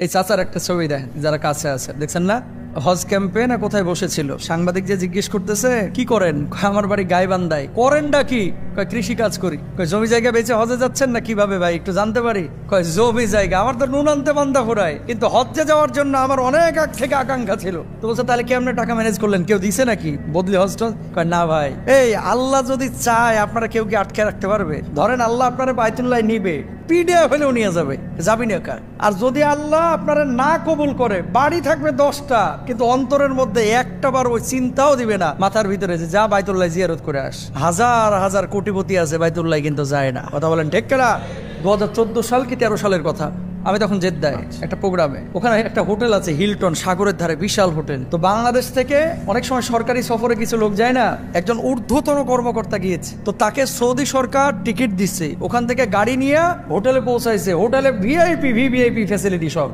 এই চাচার একটা ছবি দেখেন, যারা কাছে আছে দেখছেন না, হজ ক্যাম্পে না কোথায় বসেছিল, সাংবাদিক যে জিজ্ঞেস করতেছে কি করেন, কয় আমার বাড়ি গাইবান্ধায়। করেনটা কি? কয় কৃষি কাজ করি। কয় জমি জায়গা বেচে হজে যাচ্ছেন না কিভাবে ভাই, একটু জানতে পারি? কয় জমি জায়গা আমার তো নুন আনতে বান্ধা ফুরায়, কিন্তু হজ্জে যাওয়ার জন্য আমার অনেক আগ থেকে আকাঙ্ক্ষা ছিল। তো বলছে তাহলে কেমনে টাকা ম্যানেজ করলেন, কেউ দিছে নাকি বদলি হজ টজ? কয় না ভাই, এই আল্লাহ যদি চায় আপনারা কেউ কি আটকে রাখতে পারবে? ধরেন আল্লাহ আপনারা বাইতুল্লাহ নিবে, পিডিয়া হলেও নিয়ে যাবে, যাবি না কার? আর যদি আল্লাহ আপনারা না কবুল করে, বাড়ি থাকবে 10টা, কিন্তু অন্তরের মধ্যে একটা বার ওই চিন্তাও দিবে না মাথার ভিতরে যে যা বাইতুল্লাহ জিয়ারত করে আস। হাজার হাজার কোটিপতি আছে বাইতুল্লাহ, কিন্তু যায় না। কথা বলেন ঠিক কিনা? 2014 সাল কি 13 সালের কথা, আমি তখন জেদ্দায় একটা প্রোগ্রামে, ওখানে একটা হোটেল আছে হিলটন, সাগরের ধারে বিশাল হোটেল। তো বাংলাদেশ থেকে অনেক সময় সরকারি সফরে কিছু লোক যায় না, একজন ঊর্ধ্বতন কর্মকর্তা গিয়েছে, তো তাকে সৌদি সরকার টিকিট দিচ্ছে, ওখান থেকে গাড়ি নিয়ে হোটেলে পৌঁছাইছে, হোটেলে ভিভিআইপি ফ্যাসিলিটি সব।